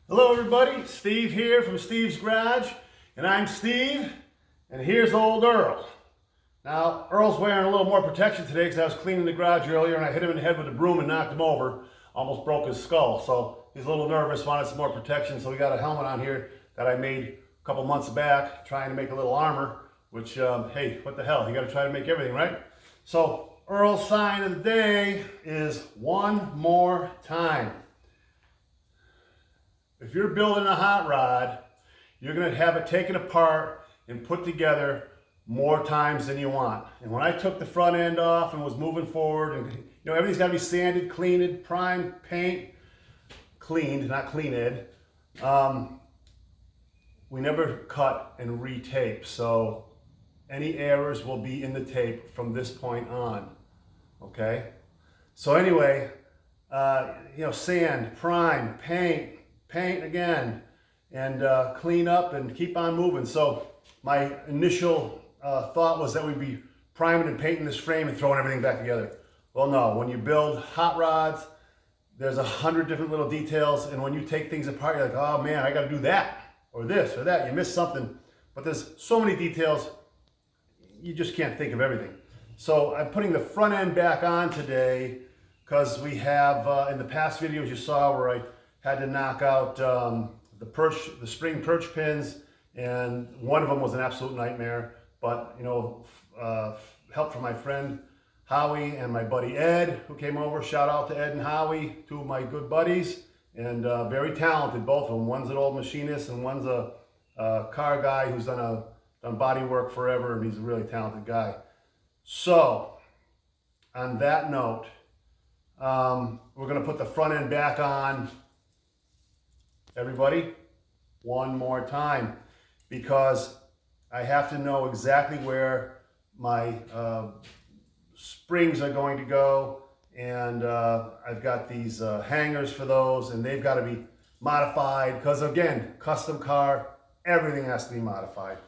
Hello everybody, Steve here from Steve's Garage, and I'm Steve, and here's old Earl. Now, Earl's wearing a little more protection today because I was cleaning the garage earlier and I hit him in the head with a broom and knocked him over, almost broke his skull, so he's a little nervous, wanted some more protection, so we got a helmet on here that I made a couple months back, trying to make a little armor, which, hey, what the hell, you gotta try to make everything, right? So, Earl's sign of the day is one more time. If you're building a hot rod, you're going to have it taken apart and put together more times than you want. And when I took the front end off and was moving forward, and everything's got to be sanded, cleaned, primed, paint, cleaned, not cleaned. We never cut and retape, so any errors will be in the tape from this point on. Okay. So anyway, sand, prime, paint again, and clean up and keep on moving. So my initial thought was that we'd be priming and painting this frame and throwing everything back together. Well, no, when you build hot rods, there's 100 different little details, and when you take things apart, you're like, oh man, I gotta do that, or this, or that. You missed something, but there's so many details, you just can't think of everything. So I'm putting the front end back on today because we have, in the past videos you saw where I had to knock out the spring perch pins, and one of them was an absolute nightmare. But help from my friend Howie and my buddy Ed, who came over. Shout out to Ed and Howie, two of my good buddies, and very talented, both of them. One's an old machinist, and one's a car guy who's done body work forever, and he's a really talented guy. So, on that note, we're going to put the front end back on. Everybody, one more time, because I have to know exactly where my springs are going to go, and I've got these hangers for those, and they've got to be modified because, again, custom car, everything has to be modified.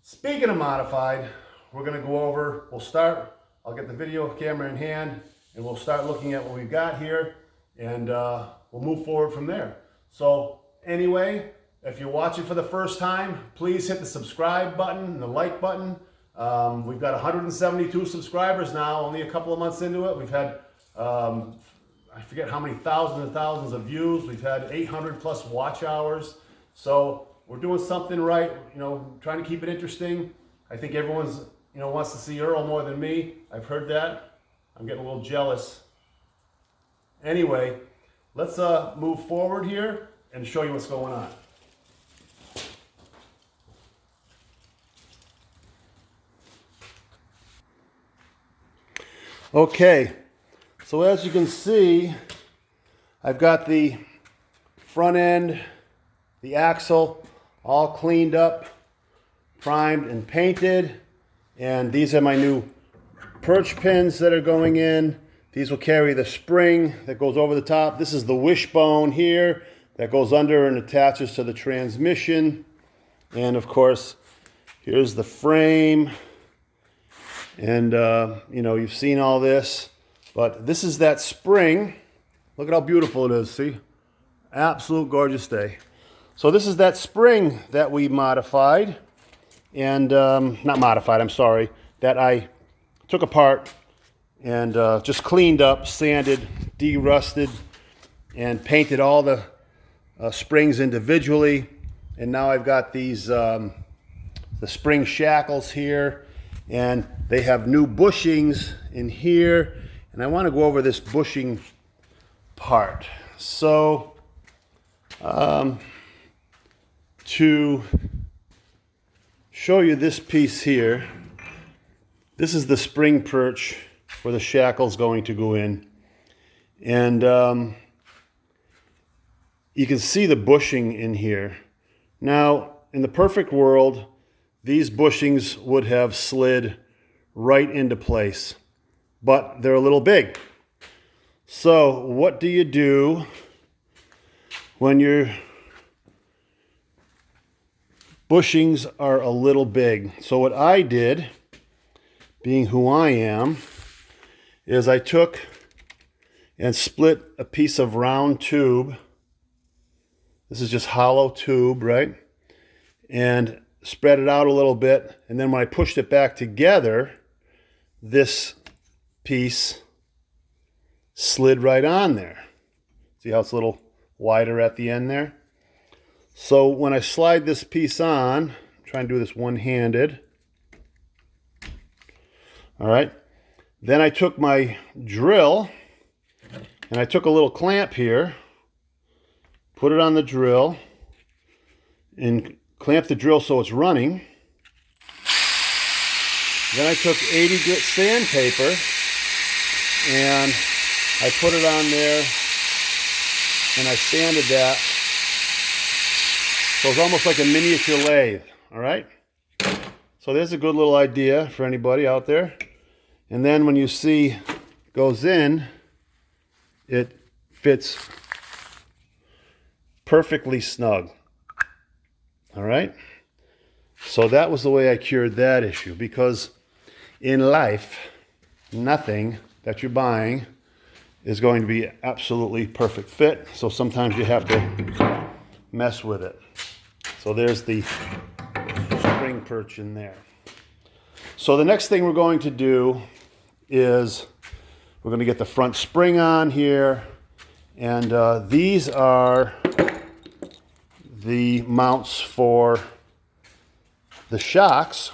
Speaking of modified, we're going to go over, I'll get the video camera in hand, and we'll start looking at what we've got here, and we'll move forward from there. So anyway, if you're watching for the first time, please hit the subscribe button and the like button. We've got 172 subscribers now, only a couple of months into it. We've had, I forget how many thousands and thousands of views. We've had 800 plus watch hours. So we're doing something right, trying to keep it interesting. I think everyone's, wants to see Earl more than me. I've heard that. I'm getting a little jealous. Anyway, let's move forward here and show you what's going on. Okay, so as you can see, I've got the front end, the axle, all cleaned up, primed and painted, and these are my new perch pins that are going in. These will carry the spring that goes over the top. This is the wishbone here that goes under and attaches to the transmission. And of course, here's the frame. And you've seen all this, but this is that spring. Look at how beautiful it is, see? Absolute gorgeous day. So this is that spring that we modified, and not modified, I'm sorry, that I took apart and just cleaned up, sanded, de-rusted, and painted all the springs individually. And now I've got these the spring shackles here, and they have new bushings in here, and I want to go over this bushing part. So to show you this piece here, this is the spring perch where the shackle's going to go in, and you can see the bushing in here. Now, in the perfect world, these bushings would have slid right into place, but they're a little big. So what do you do when your bushings are a little big? So what I did, being who I am, is I took and split a piece of round tube This is just hollow tube, right? And spread it out a little bit. And then when I pushed it back together, this piece slid right on there. See how it's a little wider at the end there? So when I slide this piece on, I'm trying to do this one-handed. All right. Then I took my drill and I took a little clamp here, put it on the drill, and clamp the drill so it's running. Then I took 80 grit sandpaper and I put it on there and I sanded that. So it's almost like a miniature lathe, all right? So there's a good little idea for anybody out there. And then when you see it goes in, it fits perfectly snug, all right? So that was the way I cured that issue, because in life, nothing that you're buying is going to be absolutely perfect fit. So sometimes you have to mess with it. So there's the spring perch in there. So the next thing we're going to do is we're going to get the front spring on here. And these are the mounts for the shocks.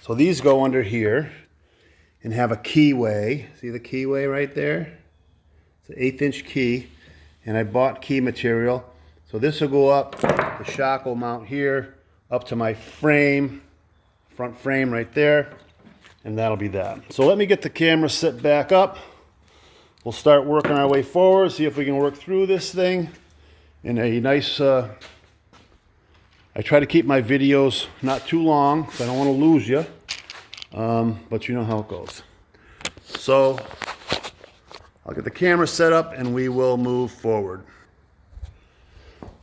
So these go under here and have a keyway. See the keyway right there? It's an 1/8 inch key. And I bought key material. So this will go up, the shock will mount here, up to my frame, front frame right there, and that'll be that. So let me get the camera set back up. We'll start working our way forward, see if we can work through this thing in a nice, I try to keep my videos not too long, because I don't want to lose you, but you know how it goes. So I'll get the camera set up and we will move forward.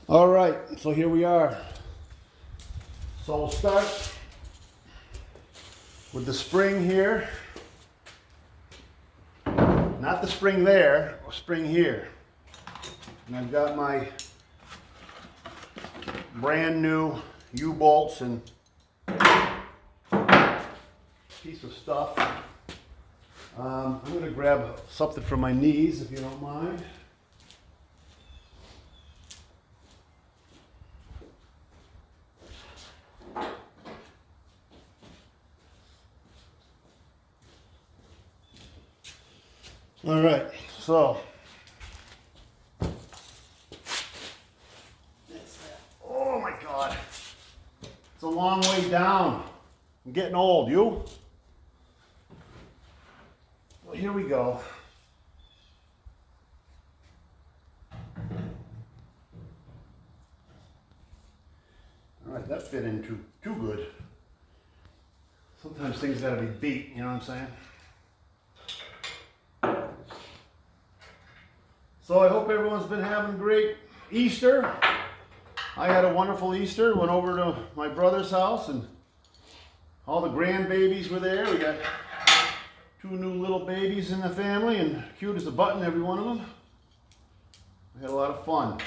All right, so here we are. So we'll start with the spring here. Not the spring there, or spring here. And I've got my brand new U-bolts and piece of stuff. I'm going to grab something from my knees if you don't mind. All right, so oh my God, it's a long way down. I'm getting old. You? Well, here we go. All right, that fit in too good. Sometimes things gotta be beat. You know what I'm saying? So I hope everyone's been having a great Easter. I had a wonderful Easter. Went over to my brother's house and all the grandbabies were there. We got 2 new little babies in the family and cute as a button, every one of them. We had a lot of fun.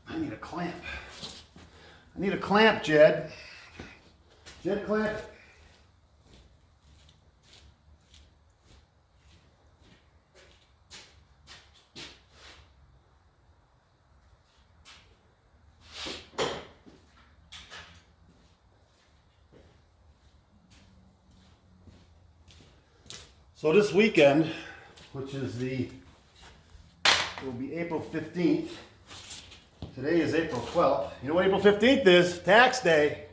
I need a clamp. I need a clamp, Jed. Jed, clamp it. So this weekend, which is it will be April 15th. Today is April 12th. You know what April 15th is? Tax day.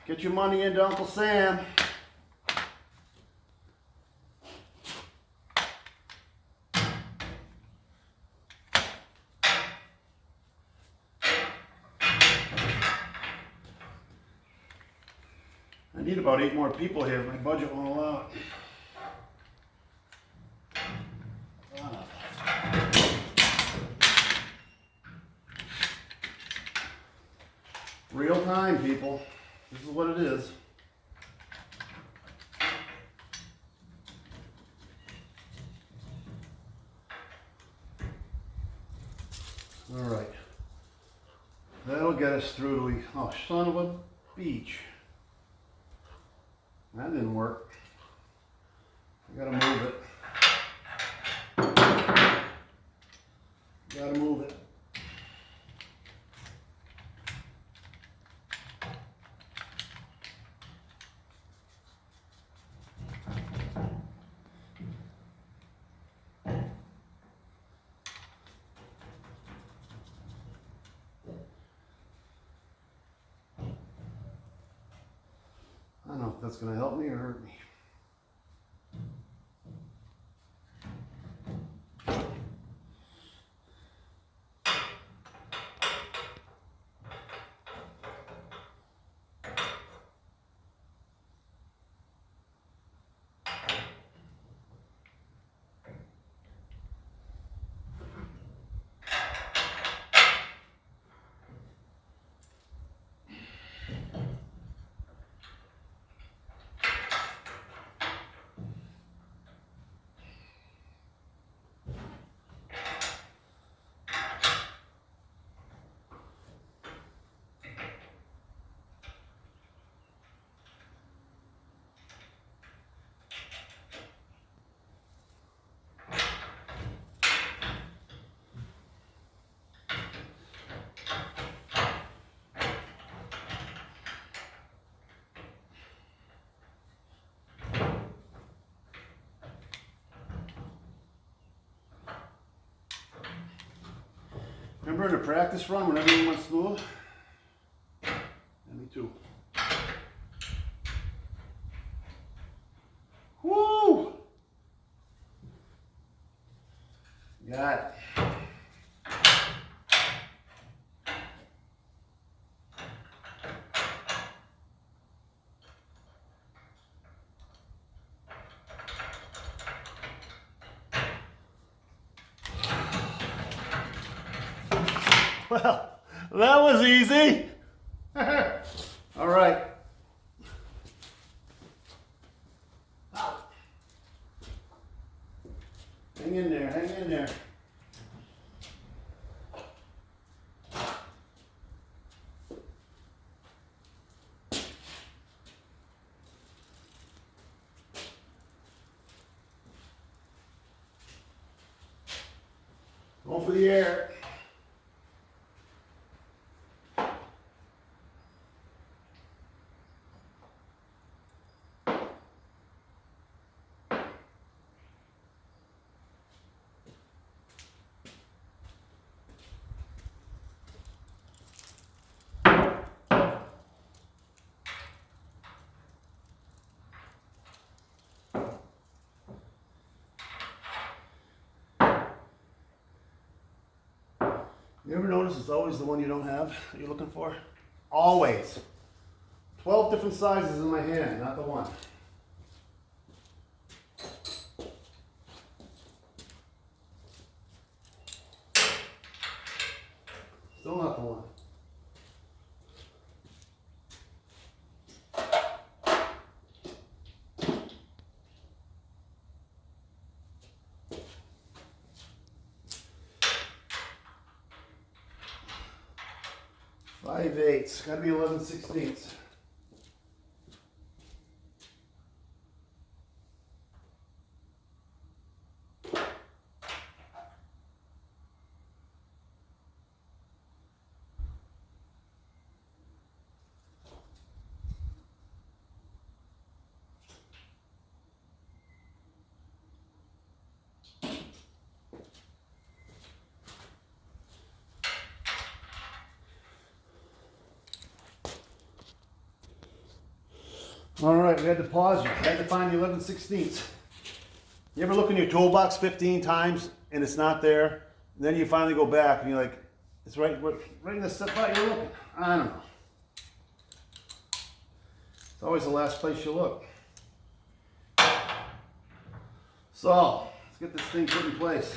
Get your money into Uncle Sam. I need about 8 more people here. My budget won't allow it. Real time, people. This is what it is. All right. That'll get us through to, oh, son of a beach. That didn't work. I gotta move it. Gotta move it. I don't know if that's gonna help me or hurt me. Remember in the practice run when everything went smooth? Yeah, me too. Woo! Got it. Well, that was easy. All right. Hang in there, hang in there. Going for the air. You ever notice it's always the one you don't have that you're looking for? Always. 12 different sizes in my hand, not the one. Still not the one. Five eighths, gotta be 11/16. All right, we had to pause you. I had to find the 11/16. You ever look in your toolbox 15 times and it's not there? And then you finally go back and you're like, it's right in the spot you're looking. I don't know. It's always the last place you look. So, let's get this thing put in place.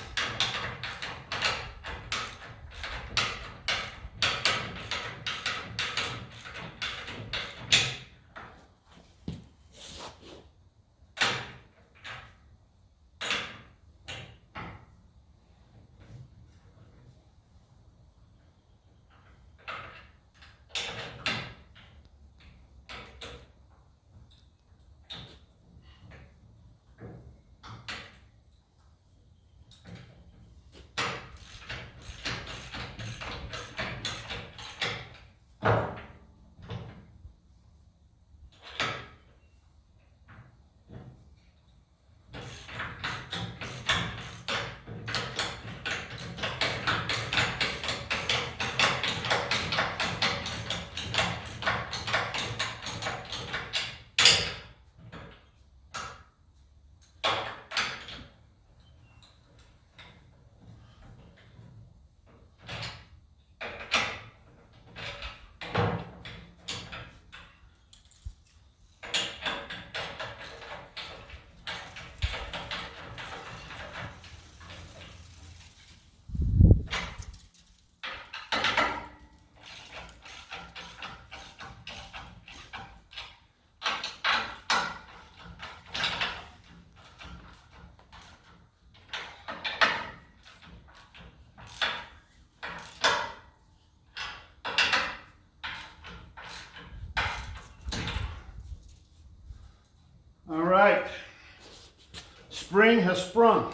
spring has sprung.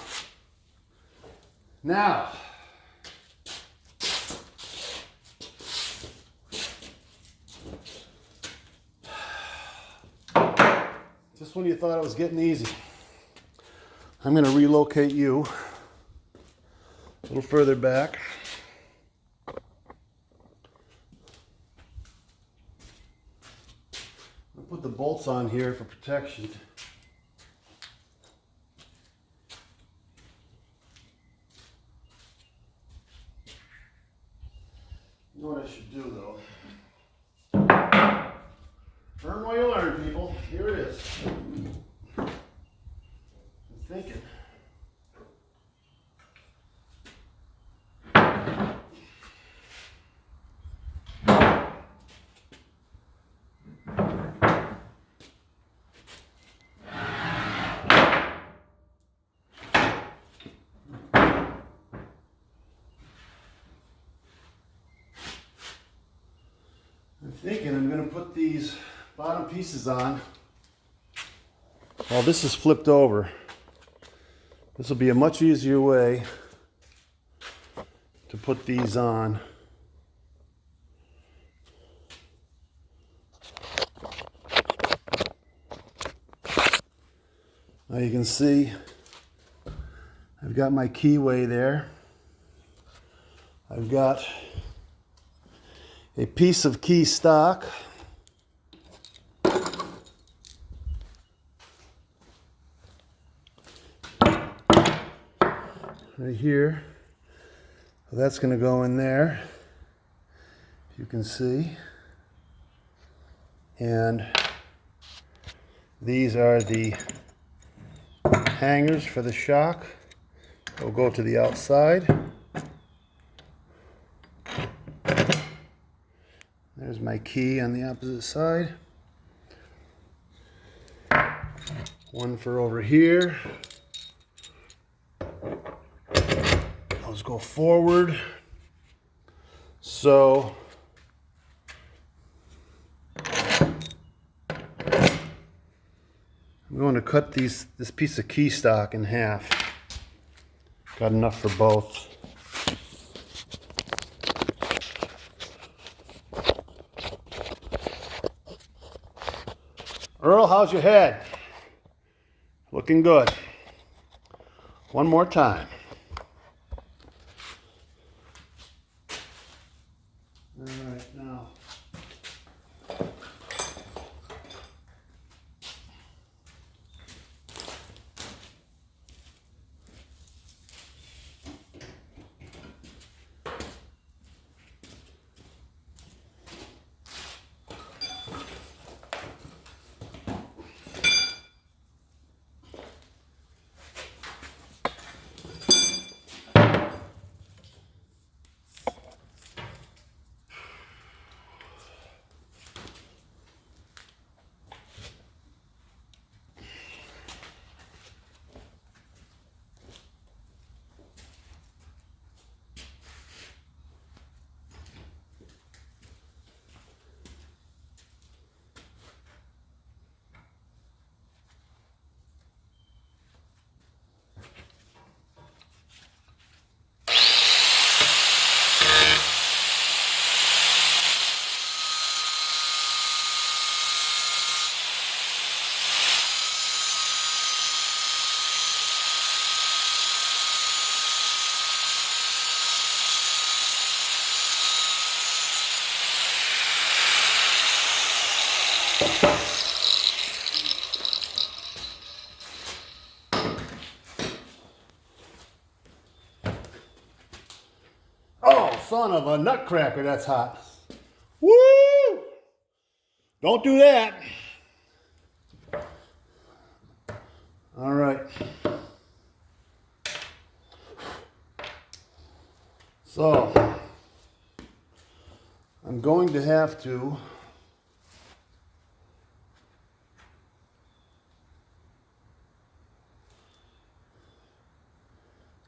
Now, just when you thought it was getting easy, I'm going to relocate you a little further back. I'll put the bolts on here for protection. You know what I should do though? Learn while you learn, people. Here it is. I'm thinking. I'm going to put these bottom pieces on while this is flipped over. This will be a much easier way to put these on. Now you can see I've got my keyway there. I've got a piece of key stock. Right here. So that's going to go in there, if you can see. And these are the hangers for the shock. They'll go to the outside. There's my key on the opposite side. One for over here. Those go forward. So I'm going to cut this piece of key stock in half. Got enough for both. Earl, how's your head? Looking good. One more time. All right, now. Oh, son of a nutcracker, that's hot. Woo! Don't do that. All right. So, I'm going to have to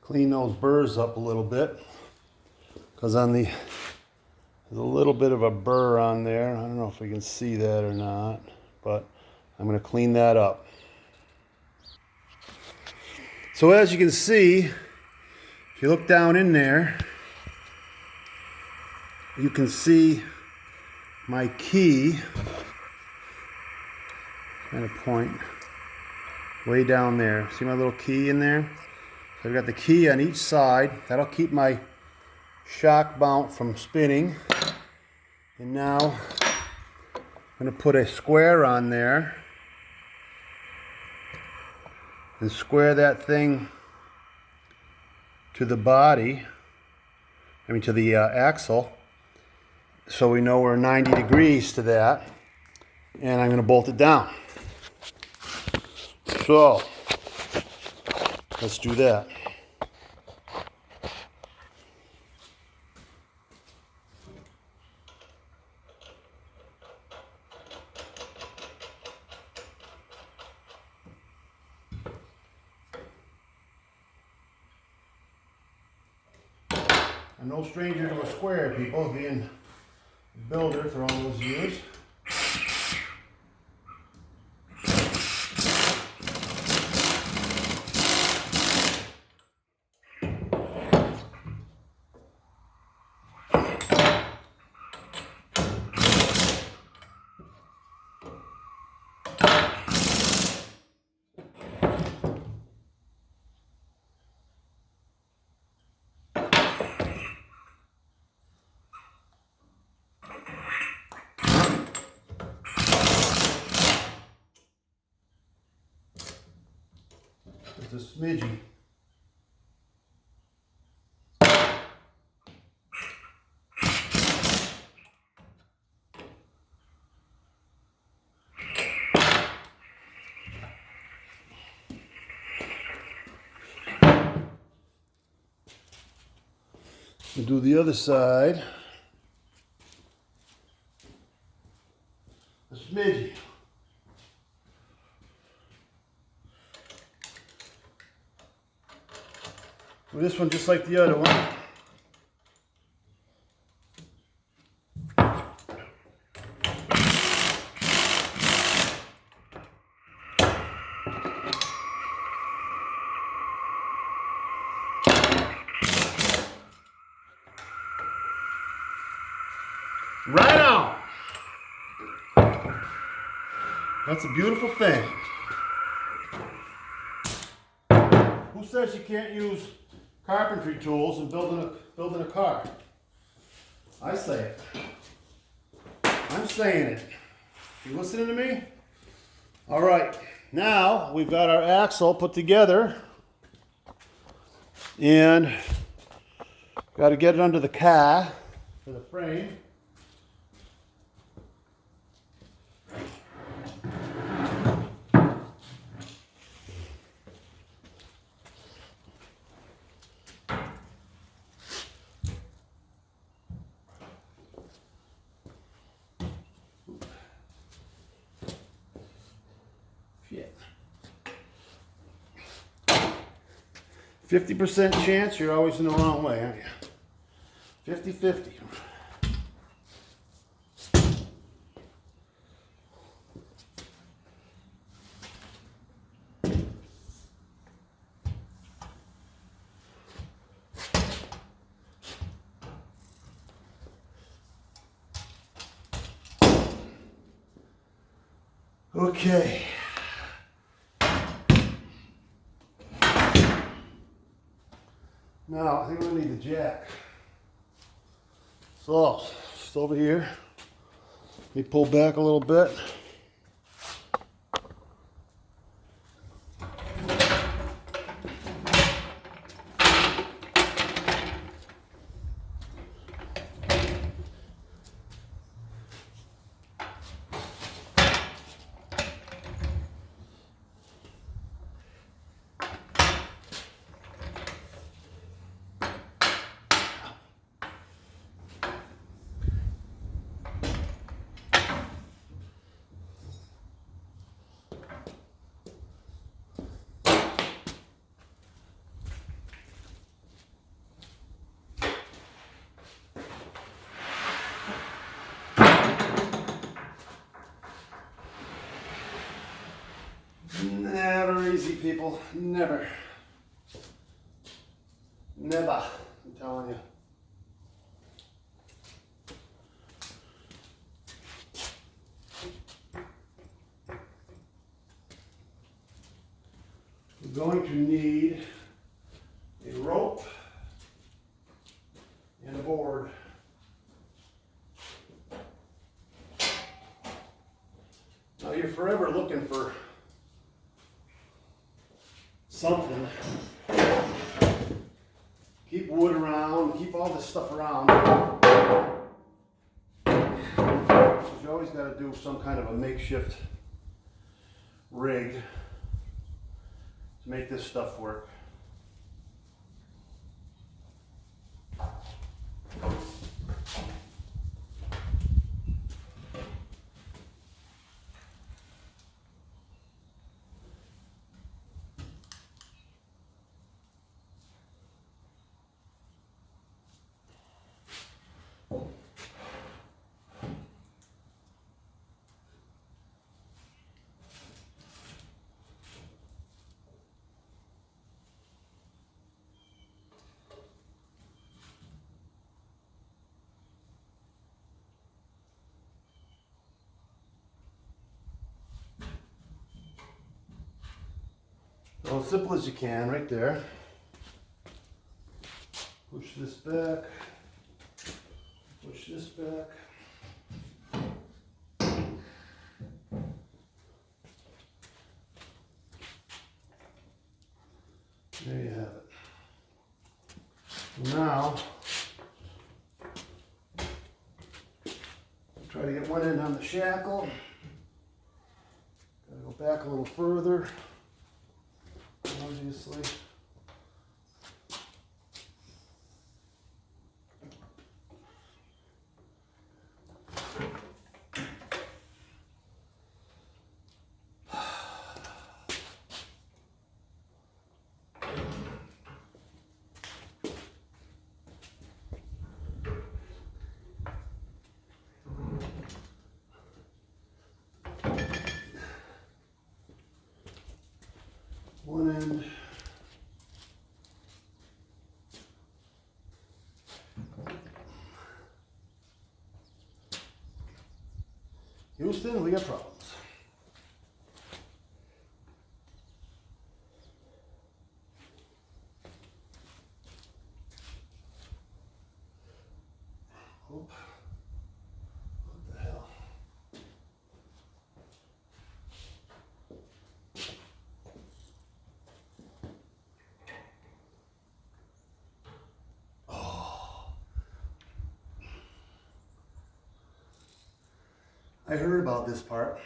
clean those burrs up a little bit, because there's a little bit of a burr on there. I don't know if we can see that or not, but I'm going to clean that up. So as you can see, if you look down in there, you can see my key. Kind of point way down there. See my little key in there? So I've got the key on each side. That'll keep my shock mount from spinning. And now I'm going to put a square on there and square that thing to the body, to the axle, so we know we're 90 degrees to that. And I'm going to bolt it down. So let's do that. I'm no stranger to a square, people, being a builder for all those years. Just a smidgy. We'll do the other side. A smidgy. Well, this one just like the other one. Right on. That's a beautiful thing. Who says you can't use carpentry tools in building a car? I say it. I'm saying it. You listening to me? All right. Now we've got our axle put together, and got to get it under the car for the frame. Shit. 50% chance you're always in the wrong way, aren't you? 50-50. Okay. Now, I think we'll need the jack. So, just over here. Let me pull back a little bit. Never easy, people. Never. Never, I'm telling you. We're going to need a rope and a board. Now you're forever looking for something. Keep wood around, keep all this stuff around. You always got to do some kind of a makeshift rig to make this stuff work. Well, as simple as you can, right there. Push this back. Push this back. There you have it. Now, try to get one end on the shackle. Gotta go back a little further. Obviously. One end. Houston, we got problems. What the hell? I heard about this part.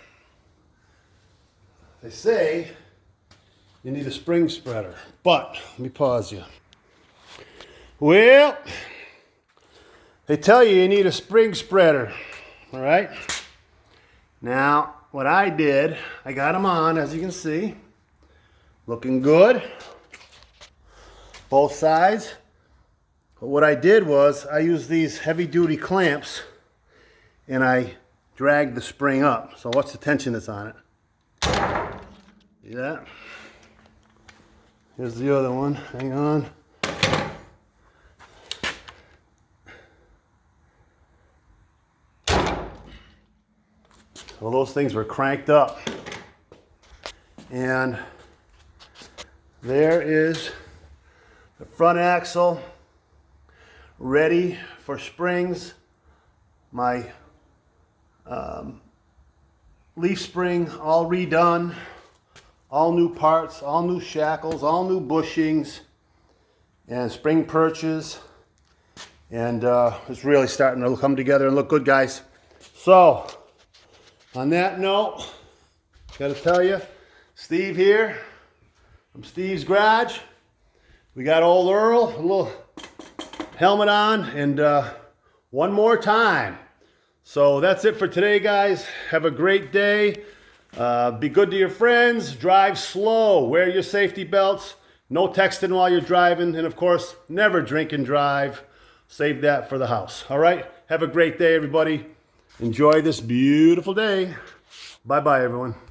They say you need a spring spreader, but let me pause you. Well, they tell you need a spring spreader, all right? Now, what I did, I got them on, as you can see, looking good, both sides. But what I did was I used these heavy-duty clamps and I drag the spring up. So what's the tension that's on it? See that? Here's the other one. Hang on. Well, those things were cranked up. And there is the front axle ready for springs. My leaf spring all redone, all new parts, all new shackles, all new bushings, and spring perches, and it's really starting to come together and look good, guys. So, on that note, gotta tell you, Steve here from Steve's Garage. We got old Earl, a little helmet on, and one more time. So that's it for today, guys. Have a great day. Be good to your friends. Drive slow. Wear your safety belts. No texting while you're driving. And of course, never drink and drive. Save that for the house. All right? Have a great day, everybody. Enjoy this beautiful day. Bye-bye, everyone.